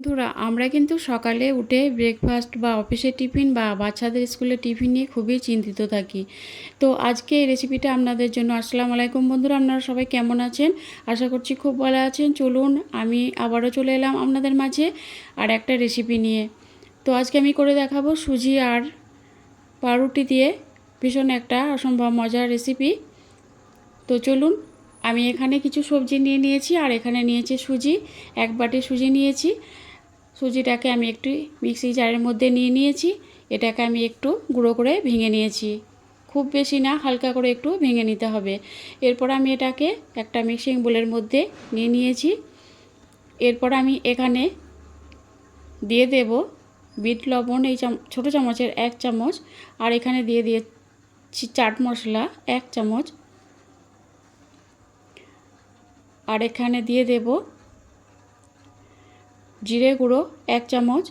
বন্ধুরা আমরা কিন্তু সকালে উঠে ব্রেকফাস্ট বা অফিসের টিফিন বা বাচ্চাদের স্কুলের টিফিন নিয়ে খুবই চিন্তিত থাকি। তো আজকে এই রেসিপিটা আপনাদের জন্য। আসসালামু আলাইকুম বন্ধুরা, আপনারা সবাই কেমন আছেন? আশা করছি খুব ভালো আছেন। চলুন আমি আবারও চলে এলাম আপনাদের মাঝে আর একটা রেসিপি নিয়ে। তো আজকে আমি করে দেখাবো সুজি আর পাউরুটি দিয়ে ভীষণ একটা অসম্ভব মজার রেসিপি। তো চলুন, আমি এখানে কিছু সবজি নিয়ে নিয়েছি আর এখানে নিয়েছি সুজি, এক বাটি সুজি নিয়েছি। সুজিটাকে আমি একটু মিক্সি জারের মধ্যে নিয়ে নিয়েছি। এটাকে আমি একটু গুঁড়ো করে ভেঙে নিয়েছি, খুব বেশি না, হালকা করে একটু ভেঙে নিতে হবে। এরপর আমি এটাকে একটা মিক্সিং বোলের মধ্যে নিয়ে নিয়েছি। এরপর আমি এখানে দিয়ে দেব বিট লবণ, এই ছোটো চামচের 1 চামচ, আর এখানে দিয়ে দিয়েছি চাট মশলা 1 চামচ, আর এখানে দিয়ে দেব জিরে গুঁড়ো 1 চামচ,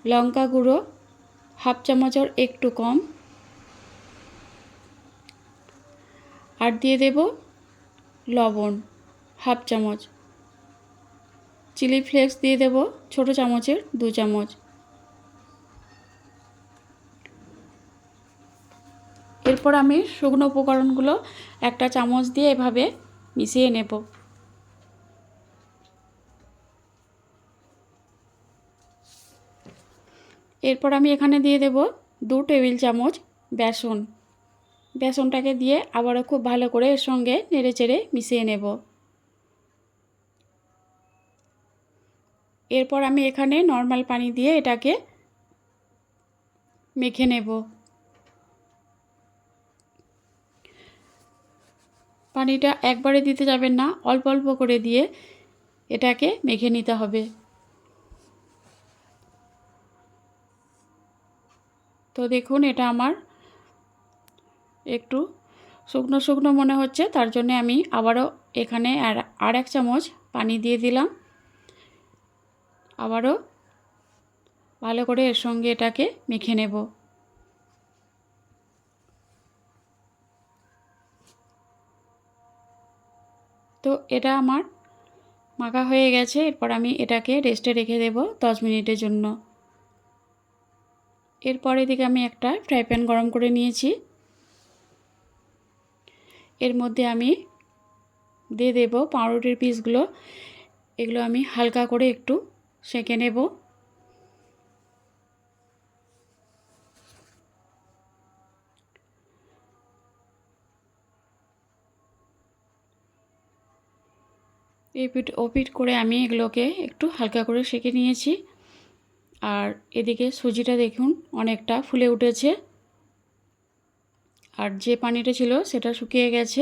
লঙ্কা গুঁড়ো হাফ চামচের একটু কম, আর দিয়ে দেব লবণ হাফ চামচ, চিলি ফ্লেক্স দিয়ে দেব ছোটো চামচের 2 চামচ। এরপর আমি শুকনো উপকরণগুলো একটা চামচ দিয়ে এভাবে মিশিয়ে নেব। এরপর আমি এখানে দিয়ে দেব 2 টেবিল চামচ বেসন। বেসনটাকে দিয়ে আবারও খুব ভালো করে এর সঙ্গে নেড়েচেড়ে মিশিয়ে নেব। এরপর আমি এখানে নর্মাল পানি দিয়ে এটাকে মেখে নেব। পানিটা একবারে দিতে যাবেন না, অল্প অল্প করে দিয়ে এটাকে মেখে নিতে হবে। তো দেখুন, এটা আমার একটু শুকনো শুকনো মনে হচ্ছে, তার জন্য আমি আবারও এখানে আর 1 চামচ পানি দিয়ে দিলাম। আবারও ভালো করে এর সঙ্গে এটাকে মেখে নেব। তো এটা আমার মাখা হয়ে গেছে। এরপর আমি এটাকে রেস্টে রেখে দেব 10 মিনিটের জন্য। এরপর এদিকে আমি একটা ফ্রাই প্যান গরম করে নিয়েছি। এর মধ্যে আমি দিয়ে দেব পাউরুটির পিসগুলো। এগুলো আমি হালকা করে একটু সেঁকে নেব। এপিট ওপিট করে আমি এগুলোকে একটু হালকা করে সেঁকে নিয়েছি। আর এদিকে সুজিটা দেখুন অনেকটা ফুলে উঠেছে, আর যে পানিটা ছিল সেটা শুকিয়ে গেছে।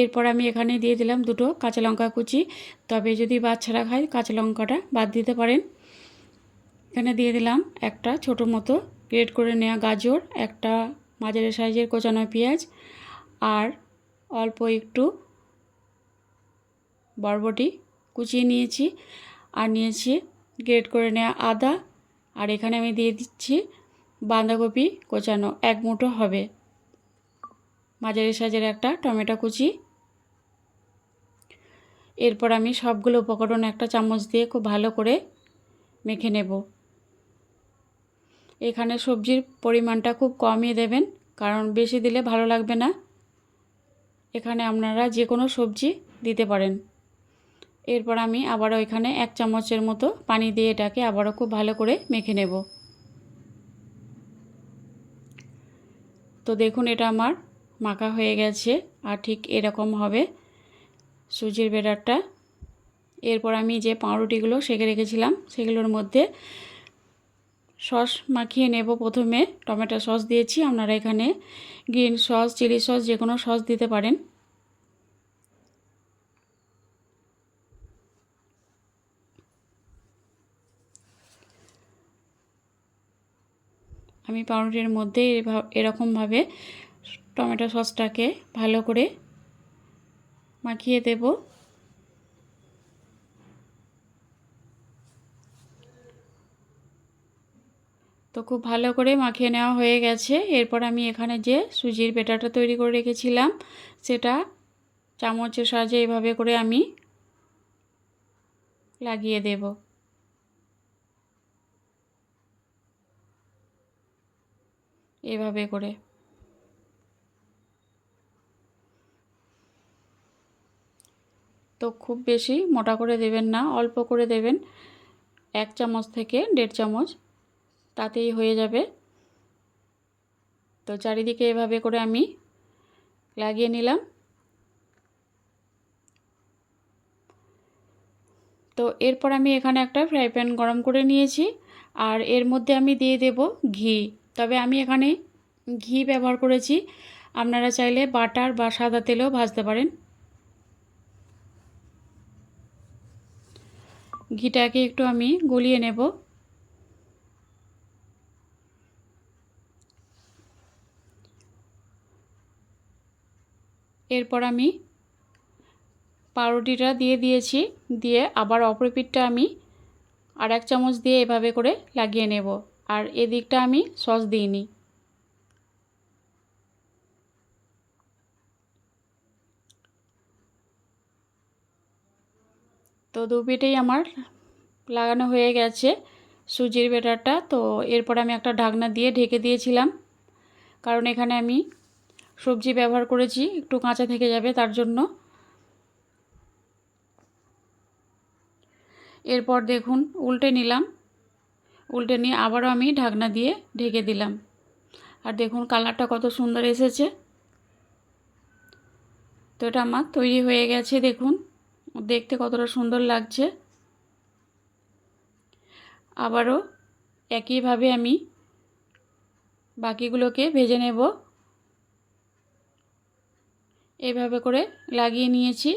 এরপর আমি এখানে দিয়ে দিলাম 2টো কাঁচা লঙ্কা কুচি, তবে যদি বাচ্চারা খায় কাঁচা লঙ্কাটা বাদ দিতে পারেন। এখানে দিয়ে দিলাম একটা ছোটো মতো গ্রেট করে নেওয়া গাজর, একটা মাঝারি সাইজের কোচানো পেঁয়াজ, আর অল্প একটু বরবটি কুচিয়ে নিয়েছি, আর নিয়েছি গ্রেট করে নেওয়া আদা, আর এখানে আমি দিয়ে দিচ্ছি বাঁধাকপি কোচানো 1 মুঠো হবে, মাঝারি সাইজের একটা টমেটো কুচি। এরপর আমি সবগুলো উপকরণ একটা চামচ দিয়ে খুব ভালো করে মেখে নেব। এখানে সবজির পরিমাণটা খুব কমই দেবেন, কারণ বেশি দিলে ভালো লাগবে না। এখানে আপনারা যে কোনো সবজি দিতে পারেন। এরপর আমি আবারও এখানে 1 চামচের মতো পানি দিয়ে এটাকে আবারও খুব ভালো করে মেখে নেব। তো দেখুন, এটা আমার মাখা হয়ে গেছে, আর ঠিক এরকম হবে সুজির ব্যাটারটা। এরপর আমি যে পাউরুটিগুলো সেঁকে রেখেছিলাম সেগুলোর মধ্যে সস মাখিয়ে নেব। প্রথমে টমেটো সস দিয়েছি, আপনারা এখানে গ্রিন সস, চিলি সস যে কোনো সস দিতে পারেন। আমি পাউরুটির মধ্যে এরকমভাবে টমেটো সসটাকে ভালো করে মাখিয়ে দেব। তো খুব ভালো করে মাখিয়ে নেওয়া হয়ে গেছে। এরপর আমি এখানে যে সুজির ব্যাটারটা তৈরি করে রেখেছিলাম সেটা চামচের সাহায্যে এভাবে করে আমি লাগিয়ে দেব। এভাবে করে তো খুব বেশি মোটা করে দেবেন না, অল্প করে দেবেন, 1 চামচ থেকে 1.5 চামচ, তাতেই হয়ে যাবে। তো চারিদিকে এভাবে করে আমি লাগিয়ে নিলাম। তো এরপর আমি এখানে একটা ফ্রাই প্যান গরম করে নিয়েছি, আর এর মধ্যে আমি দিয়ে দেব ঘি। তবে আমি এখানে ঘি ব্যবহার করেছি, আপনারা চাইলে বাটার বা সাদা তেলেও ভাজতে পারেন। ঘিটাকে একটু আমি গলিয়ে নেব। এরপর আমি পাউরুটিটা দিয়ে দিয়েছি, দিয়ে আবার অপর পিঠটা আমি আর 1 চামচ দিয়ে এভাবে করে লাগিয়ে নেব। আর এদিকটা আমি সস দিইনি। তো দু পিঠেই আমার লাগানো হয়ে গেছে সুজির ব্যাটারটা। তো এরপর আমি একটা ঢাকনা দিয়ে ঢেকে দিয়েছিলাম, কারণ এখানে আমি সবজি ব্যবহার করেছি, একটু কাঁচা থেকে যাবে তার জন্য। এরপর দেখুন উল্টে নিলাম, উল্টে নিয়ে আবারও আমি ঢাকনা দিয়ে ঢেকে দিলাম। আর দেখুন কালারটা কত সুন্দর এসেছে। তো এটা আমার তৈরি হয়ে গেছে, দেখুন দেখতে কতটা সুন্দর লাগছে। আবারও একইভাবে আমি বাকিগুলোকে ভেজে নেব। এইভাবে করে লাগিয়ে নিয়েছি,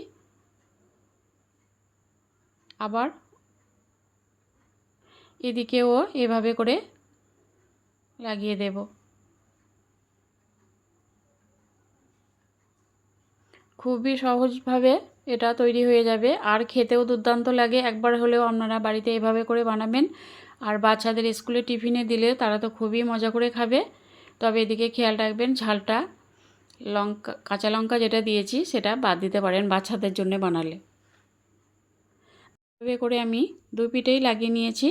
আবার এদিকেও এভাবে করে লাগিয়ে দেব। খুবই সহজভাবে এটা তৈরি হয়ে যাবে, আর খেতেও দুর্দান্ত লাগে। একবার হলেও আপনারা বাড়িতে এভাবে করে বানাবেন, আর বাচ্চাদের স্কুলে টিফিনে দিলে তারা তো খুবই মজা করে খাবে। তবে এদিকে খেয়াল রাখবেন ঝালটা, লঙ্কা, কাঁচা লঙ্কা যেটা দিয়েছি সেটা বাদ দিতে পারেন বাচ্চাদের জন্য বানালে। এভাবে করে আমি দু পিঠেই লাগিয়ে নিয়েছি।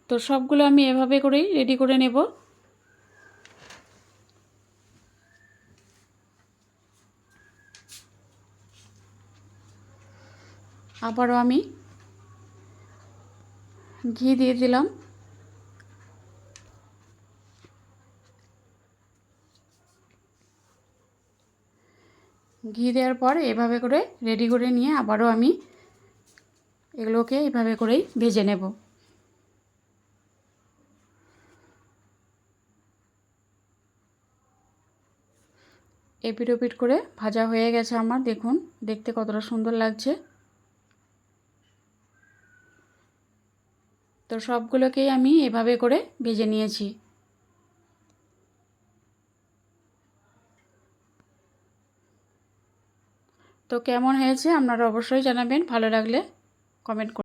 তো সবগুলো আমি এভাবে করেই রেডি করে নেব। আবারও আমি ঘি দিয়ে দিলাম। ঘি দেওয়ার পর এভাবে করে রেডি করে নিয়ে আবারও আমি এগুলোকে এভাবে করেই ভেজে নেব। এপিট ওপিট করে ভাজা হয়ে গেছে আমার, দেখুন দেখতে কতটা সুন্দর লাগছে। তো সবগুলোকেই আমি এভাবে করে ভেজে নিয়েছি। তো কেমন হয়েছে আপনারা অবশ্যই জানাবেন, ভালো লাগলে কমেন্ট করুন।